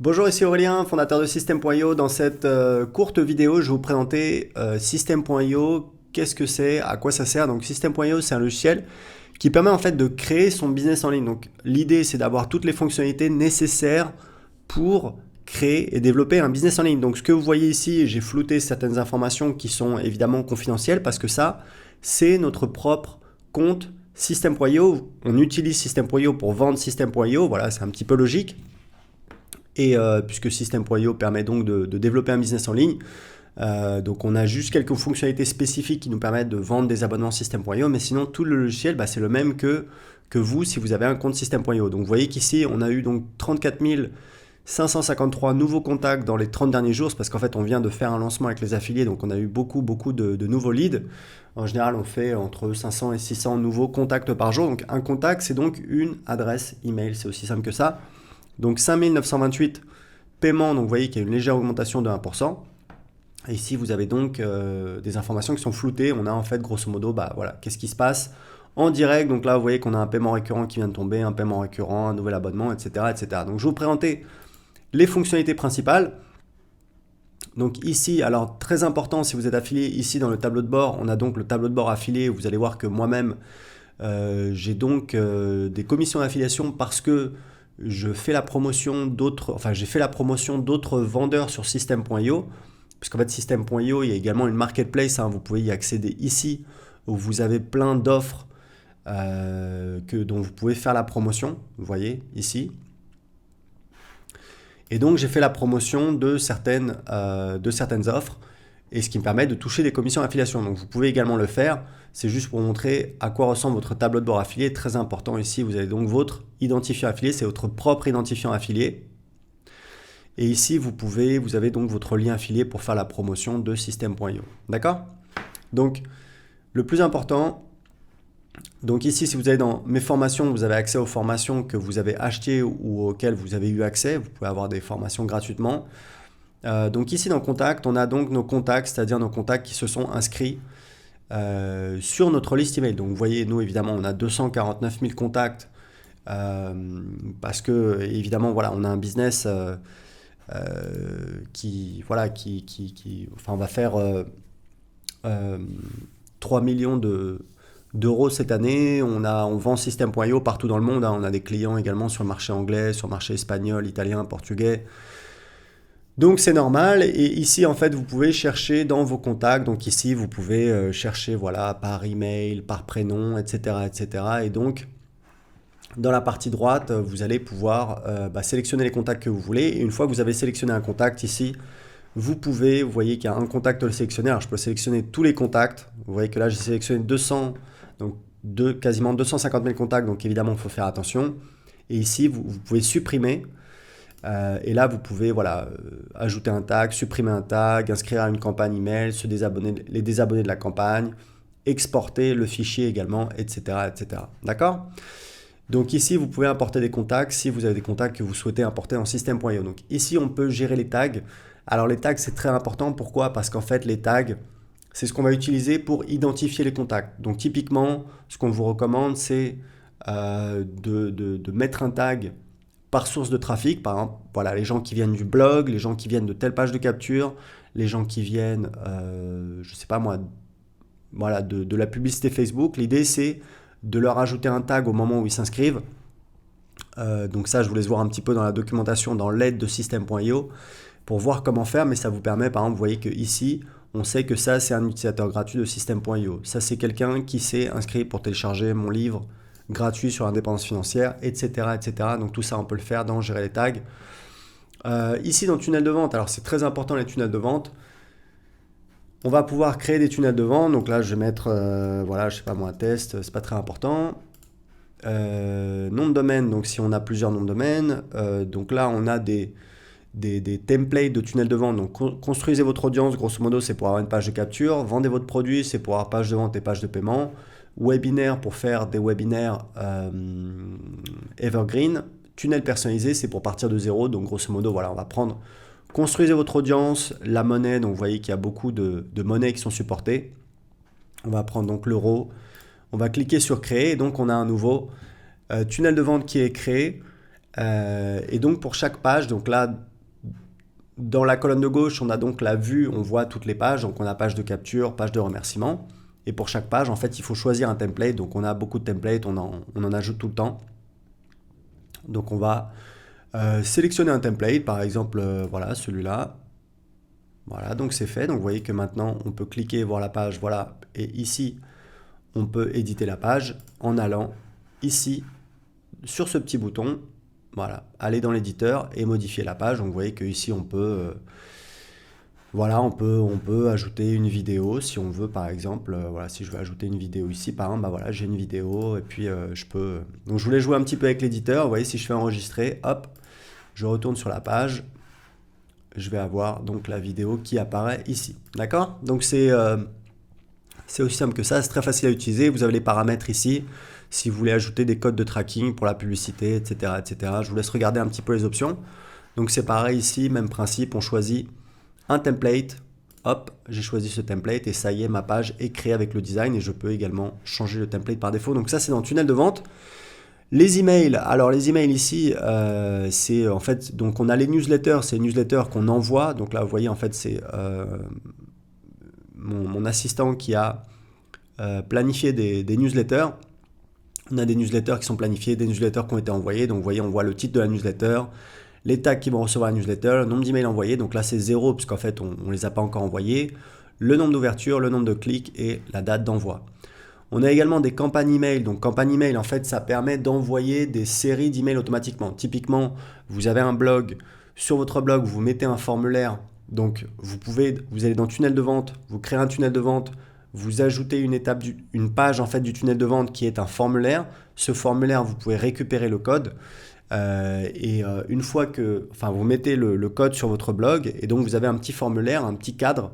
Bonjour, ici Aurélien, fondateur de System.io. Dans cette courte vidéo, je vais vous présenter System.io, qu'est-ce que c'est, à quoi ça sert. Donc System.io, c'est un logiciel qui permet en fait de créer son business en ligne. Donc l'idée, c'est d'avoir toutes les fonctionnalités nécessaires pour créer et développer un business en ligne. Donc ce que vous voyez ici, j'ai flouté certaines informations qui sont évidemment confidentielles parce que ça, c'est notre propre compte System.io. On utilise System.io pour vendre System.io, voilà, c'est un petit peu logique. Et puisque System.io permet donc de développer un business en ligne, donc on a juste quelques fonctionnalités spécifiques qui nous permettent de vendre des abonnements System.io, mais sinon tout le logiciel, c'est le même que vous si vous avez un compte System.io. Donc vous voyez qu'ici on a eu donc 34 553 nouveaux contacts dans les 30 derniers jours, c'est parce qu'en fait on vient de faire un lancement avec les affiliés, donc on a eu beaucoup de nouveaux leads. En général on fait entre 500 et 600 nouveaux contacts par jour, donc un contact c'est donc une adresse email, c'est aussi simple que ça. Donc 5928 paiements, donc vous voyez qu'il y a une légère augmentation de 1%. Et ici, vous avez donc des informations qui sont floutées. On a en fait, grosso modo, voilà, qu'est-ce qui se passe en direct. Donc là, vous voyez qu'on a un paiement récurrent qui vient de tomber, un paiement récurrent, un nouvel abonnement, etc., etc. Donc je vais vous présenter les fonctionnalités principales. Donc ici, alors très important, si vous êtes affilié, ici dans le tableau de bord, on a donc le tableau de bord affilié. Vous allez voir que moi-même, j'ai donc des commissions d'affiliation parce que je fais la promotion d'autres, enfin j'ai fait la promotion d'autres vendeurs sur System.io, puisqu'en fait System.io, il y a également une marketplace, hein, vous pouvez y accéder ici, où vous avez plein d'offres dont vous pouvez faire la promotion, vous voyez ici. Et donc j'ai fait la promotion de certaines offres, et ce qui me permet de toucher des commissions d'affiliation. Donc vous pouvez également le faire, c'est juste pour montrer à quoi ressemble votre tableau de bord affilié. Très important ici, vous avez donc votre identifiant affilié, c'est votre propre identifiant affilié. Et ici, vous avez donc votre lien affilié pour faire la promotion de System.io. D'accord? Donc, le plus important, donc ici, si vous allez dans mes formations, vous avez accès aux formations que vous avez achetées ou auxquelles vous avez eu accès. Vous pouvez avoir des formations gratuitement. Donc ici, dans Contact, on a donc nos contacts, c'est-à-dire nos contacts qui se sont inscrits sur notre liste email. Donc vous voyez, nous, évidemment, on a 249 000 contacts parce que, évidemment, voilà, on a un business enfin, on va faire 3 millions d'euros cette année. On vend System.io partout dans le monde, hein. On a des clients également sur le marché anglais, sur le marché espagnol, italien, portugais. Donc c'est normal. Et ici, en fait, vous pouvez chercher dans vos contacts. Donc ici, vous pouvez chercher voilà, par email, par prénom, etc., etc. Et donc, dans la partie droite, vous allez pouvoir sélectionner les contacts que vous voulez. Et une fois que vous avez sélectionné un contact ici, vous voyez qu'il y a un contact sélectionné. Alors je peux sélectionner tous les contacts. Vous voyez que là j'ai sélectionné 200, donc quasiment 250 000 contacts. Donc évidemment il faut faire attention. Et ici vous pouvez supprimer. Et là vous pouvez ajouter un tag, supprimer un tag, inscrire à une campagne email, les désabonner de la campagne, exporter le fichier également, etc., etc. D'accord? Donc ici, vous pouvez importer des contacts si vous avez des contacts que vous souhaitez importer en System.io. Donc ici, on peut gérer les tags. Alors les tags, c'est très important. Pourquoi? Parce qu'en fait, les tags, c'est ce qu'on va utiliser pour identifier les contacts. Donc typiquement, ce qu'on vous recommande, c'est de mettre un tag par source de trafic. Par exemple, voilà, les gens qui viennent du blog, les gens qui viennent de telle page de capture, les gens qui viennent, je ne sais pas moi, voilà, de la publicité Facebook. L'idée, c'est de leur ajouter un tag au moment où ils s'inscrivent. Donc ça, je vous laisse voir un petit peu dans la documentation, dans l'aide de System.io, pour voir comment faire, mais ça vous permet, par exemple, vous voyez que ici, on sait que ça, c'est un utilisateur gratuit de System.io. Ça, c'est quelqu'un qui s'est inscrit pour télécharger mon livre gratuit sur l'indépendance financière, etc., etc. Donc tout ça, on peut le faire dans Gérer les tags. Ici, dans le tunnel de vente, alors c'est très important les tunnels de vente. On va pouvoir créer des tunnels de vente. Donc là, je vais mettre, je sais pas moi, test, c'est pas très important. Nom de domaine, donc si on a plusieurs noms de domaine. Donc là, on a des templates de tunnels de vente. Donc construisez votre audience, grosso modo, c'est pour avoir une page de capture. Vendez votre produit, c'est pour avoir page de vente et page de paiement. Webinaire pour faire des webinaires evergreen. Tunnel personnalisé, c'est pour partir de zéro. Donc grosso modo, voilà, on va prendre. Construisez votre audience, la monnaie, donc vous voyez qu'il y a beaucoup de monnaies qui sont supportées. On va prendre donc l'euro, on va cliquer sur créer et donc on a un nouveau tunnel de vente qui est créé. Et donc pour chaque page, donc là, dans la colonne de gauche, on a donc la vue, on voit toutes les pages. Donc on a page de capture, page de remerciement. Et pour chaque page, en fait, il faut choisir un template. Donc on a beaucoup de templates, on en ajoute tout le temps. Donc on va sélectionner un template, par exemple, voilà, celui-là. Voilà, donc c'est fait. Donc vous voyez que maintenant, on peut cliquer, voir la page, voilà. Et ici, on peut éditer la page en allant ici, sur ce petit bouton. Voilà, aller dans l'éditeur et modifier la page. Donc vous voyez qu'ici, on peut... voilà, on peut ajouter une vidéo si on veut, par exemple. Voilà, si je veux ajouter une vidéo ici, par exemple, bah voilà, j'ai une vidéo et puis je peux. Donc je voulais jouer un petit peu avec l'éditeur. Vous voyez, si je fais enregistrer, hop, je retourne sur la page. Je vais avoir donc la vidéo qui apparaît ici. D'accord? Donc c'est aussi simple que ça. C'est très facile à utiliser. Vous avez les paramètres ici. Si vous voulez ajouter des codes de tracking pour la publicité, etc., etc. Je vous laisse regarder un petit peu les options. Donc c'est pareil ici, même principe. On choisit un template, hop, j'ai choisi ce template et ça y est, ma page est créée avec le design et je peux également changer le template par défaut. Donc ça, c'est dans le tunnel de vente. Les emails, alors les emails ici, c'est en fait, donc on a les newsletters, c'est les newsletters qu'on envoie. Donc là, vous voyez, en fait, c'est mon assistant qui a planifié des newsletters. On a des newsletters qui sont planifiés, des newsletters qui ont été envoyés. Donc vous voyez, on voit le titre de la newsletter, les tags qui vont recevoir la newsletter, le nombre d'emails envoyés, donc là c'est 0 puisqu'en fait on ne les a pas encore envoyés, le nombre d'ouvertures, le nombre de clics et la date d'envoi. On a également des campagnes email, donc campagne email en fait ça permet d'envoyer des séries d'emails automatiquement. Typiquement, vous avez un blog, sur votre blog vous mettez un formulaire, donc vous allez dans tunnel de vente, vous créez un tunnel de vente, vous ajoutez une page en fait du tunnel de vente qui est un formulaire. Ce formulaire, vous pouvez récupérer le code. Une fois que, enfin, vous mettez le code sur votre blog et donc vous avez un petit formulaire, un petit cadre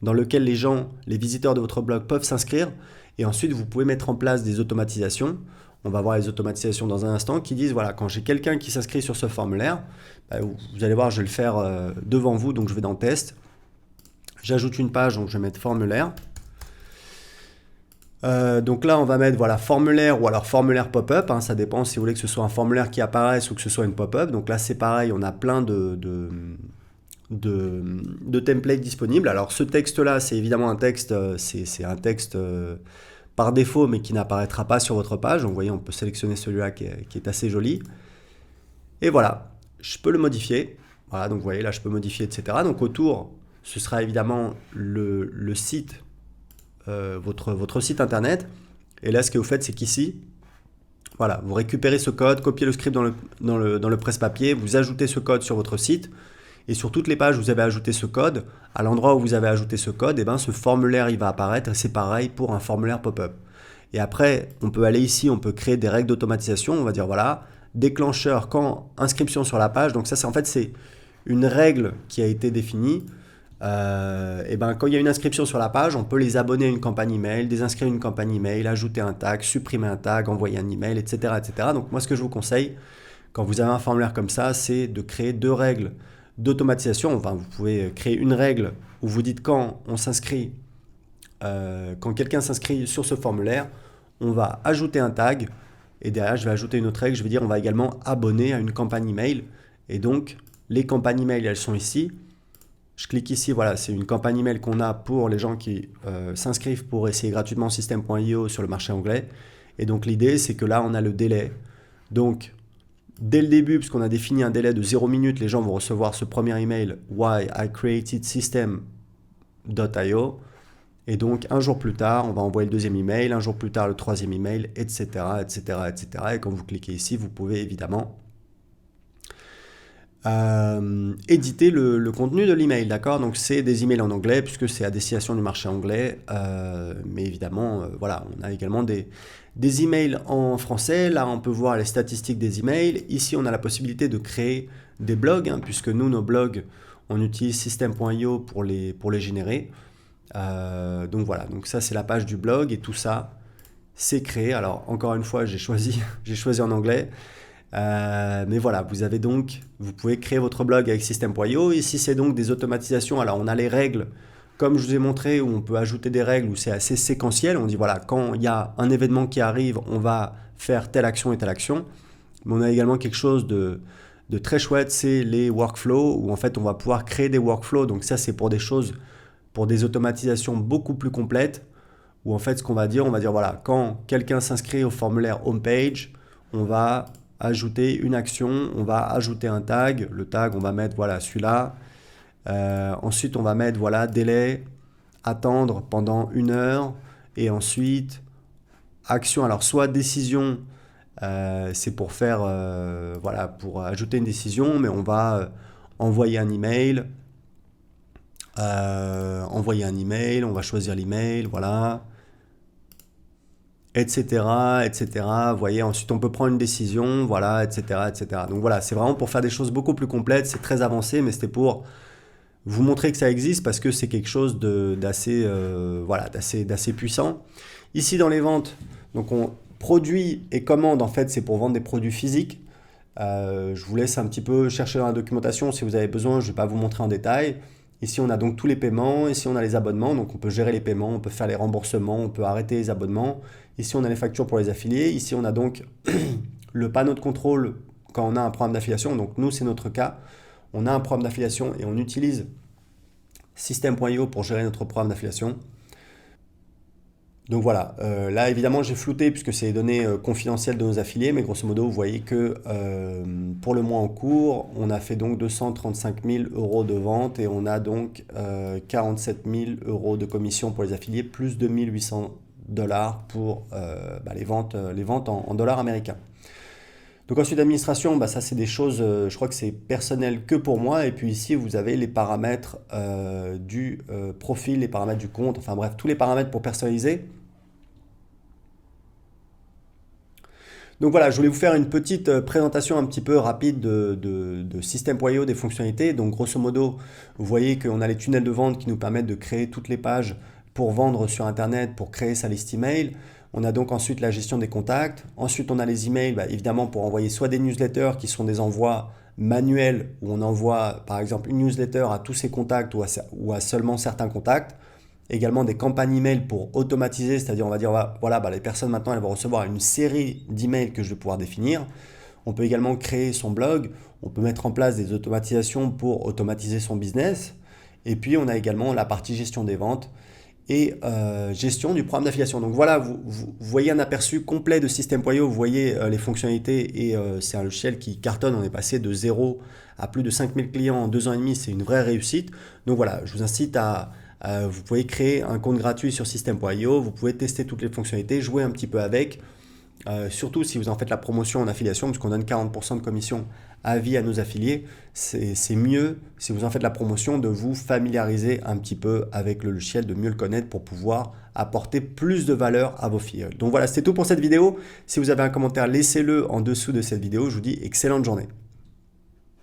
dans lequel les visiteurs de votre blog peuvent s'inscrire et ensuite vous pouvez mettre en place des automatisations. On va voir les automatisations dans un instant qui disent voilà, quand j'ai quelqu'un qui s'inscrit sur ce formulaire, vous allez voir, je vais le faire devant vous, donc je vais dans test. J'ajoute une page, donc je vais mettre formulaire. Donc là, on va mettre voilà, formulaire ou alors formulaire pop-up. Hein, ça dépend si vous voulez que ce soit un formulaire qui apparaisse ou que ce soit une pop-up. Donc là, c'est pareil, on a plein de templates disponibles. Alors ce texte-là, c'est évidemment un texte, c'est un texte par défaut, mais qui n'apparaîtra pas sur votre page. Donc vous voyez, on peut sélectionner celui-là qui est assez joli. Et voilà, je peux le modifier. Voilà, donc vous voyez, là, je peux modifier, etc. Donc autour, ce sera évidemment le site. Votre site internet et là ce que vous faites c'est qu'ici voilà, vous récupérez ce code, copiez le script dans le presse-papier, vous ajoutez ce code sur votre site et sur toutes les pages où vous avez ajouté ce code, à l'endroit où vous avez ajouté ce code, et ben ce formulaire il va apparaître et c'est pareil pour un formulaire pop-up. Et après on peut aller ici, on peut créer des règles d'automatisation, on va dire voilà, déclencheur quand inscription sur la page, donc ça c'est en fait c'est une règle qui a été définie. Et ben, quand il y a une inscription sur la page, on peut les abonner à une campagne email, désinscrire une campagne email, ajouter un tag, supprimer un tag, envoyer un email, etc., etc. Donc moi, ce que je vous conseille, quand vous avez un formulaire comme ça, c'est de créer 2 règles d'automatisation. Enfin, vous pouvez créer une règle où vous dites quand on s'inscrit, quand quelqu'un s'inscrit sur ce formulaire, on va ajouter un tag et derrière, je vais ajouter une autre règle. Je vais dire on va également abonner à une campagne email. Et donc, les campagnes email, elles sont ici. Je clique ici, voilà, c'est une campagne email qu'on a pour les gens qui s'inscrivent pour essayer gratuitement System.io sur le marché anglais. Et donc l'idée, c'est que là, on a le délai. Donc, dès le début, puisqu'on a défini un délai de 0 minutes, les gens vont recevoir ce premier email, Why I created System.io. Et donc, un jour plus tard, on va envoyer le deuxième email, un jour plus tard, le troisième email, etc., etc., etc. Et quand vous cliquez ici, vous pouvez évidemment éditer le contenu de l'email, d'accord? Donc c'est des emails en anglais puisque c'est à destination du marché anglais, mais évidemment, voilà, on a également des emails en français. Là, on peut voir les statistiques des emails. Ici, on a la possibilité de créer des blogs, hein, puisque nous, nos blogs, on utilise System.io pour les générer. Donc voilà, donc ça c'est la page du blog et tout ça, c'est créé. Alors encore une fois, j'ai choisi en anglais. Mais voilà, vous pouvez créer votre blog avec System.io. Ici, c'est donc des automatisations. Alors, on a les règles, comme je vous ai montré, où on peut ajouter des règles où c'est assez séquentiel. On dit voilà, quand il y a un événement qui arrive, on va faire telle action et telle action. Mais on a également quelque chose de très chouette, c'est les workflows, où en fait on va pouvoir créer des workflows. Donc ça c'est pour des choses, pour des automatisations beaucoup plus complètes, où en fait ce qu'on va dire, on va dire voilà, quand quelqu'un s'inscrit au formulaire homepage, on va ajouter une action, on va ajouter un tag. Le tag, on va mettre voilà celui-là. Ensuite, on va mettre voilà délai, attendre pendant 1 heure. Et ensuite, action. Alors, soit décision, c'est pour faire voilà pour ajouter une décision, mais on va envoyer un email. Envoyer un email, on va choisir l'email, voilà, etc., etc. Vous voyez, ensuite on peut prendre une décision, voilà, etc., etc. Donc voilà, c'est vraiment pour faire des choses beaucoup plus complètes, c'est très avancé, mais c'était pour vous montrer que ça existe parce que c'est quelque chose d'assez voilà, d'assez puissant. Ici dans les ventes, donc on produit et commande, en fait, c'est pour vendre des produits physiques. Je vous laisse un petit peu chercher dans la documentation si vous avez besoin, je ne vais pas vous montrer en détail. Ici, on a donc tous les paiements, ici on a les abonnements, donc on peut gérer les paiements, on peut faire les remboursements, on peut arrêter les abonnements. Ici, on a les factures pour les affiliés. Ici, on a donc le panneau de contrôle quand on a un programme d'affiliation. Donc nous, c'est notre cas. On a un programme d'affiliation et on utilise System.io pour gérer notre programme d'affiliation. Donc voilà, là évidemment j'ai flouté puisque c'est les données confidentielles de nos affiliés, mais grosso modo vous voyez que pour le mois en cours, on a fait donc 235 000 euros de vente et on a donc 47 000 euros de commission pour les affiliés, plus 2 800 dollars pour les ventes en dollars américains. Donc ensuite administration, ça c'est des choses, je crois que c'est personnel que pour moi. Et puis ici vous avez les paramètres du profil, les paramètres du compte, enfin bref, tous les paramètres pour personnaliser. Donc voilà, je voulais vous faire une petite présentation un petit peu rapide de System.io, des fonctionnalités. Donc grosso modo, vous voyez qu'on a les tunnels de vente qui nous permettent de créer toutes les pages pour vendre sur Internet, pour créer sa liste email. On a donc ensuite la gestion des contacts. Ensuite, on a les emails, évidemment, pour envoyer soit des newsletters qui sont des envois manuels, où on envoie par exemple une newsletter à tous ses contacts ou à seulement certains contacts. Également des campagnes email pour automatiser, c'est-à-dire on va dire voilà, les personnes maintenant elles vont recevoir une série d'emails que je vais pouvoir définir. On peut également créer son blog, on peut mettre en place des automatisations pour automatiser son business. Et puis on a également la partie gestion des ventes et gestion du programme d'affiliation. Donc voilà, vous voyez un aperçu complet de System.io, vous voyez les fonctionnalités et c'est un logiciel qui cartonne. On est passé de 0 à plus de 5000 clients en 2 ans et demi, c'est une vraie réussite. Donc voilà, je vous incite vous pouvez créer un compte gratuit sur System.io, vous pouvez tester toutes les fonctionnalités, jouer un petit peu avec, surtout si vous en faites la promotion en affiliation, puisqu'on donne 40% de commission à vie à nos affiliés, c'est mieux si vous en faites la promotion de vous familiariser un petit peu avec le logiciel, de mieux le connaître pour pouvoir apporter plus de valeur à vos filles. Donc voilà, c'est tout pour cette vidéo. Si vous avez un commentaire, laissez-le en dessous de cette vidéo. Je vous dis excellente journée.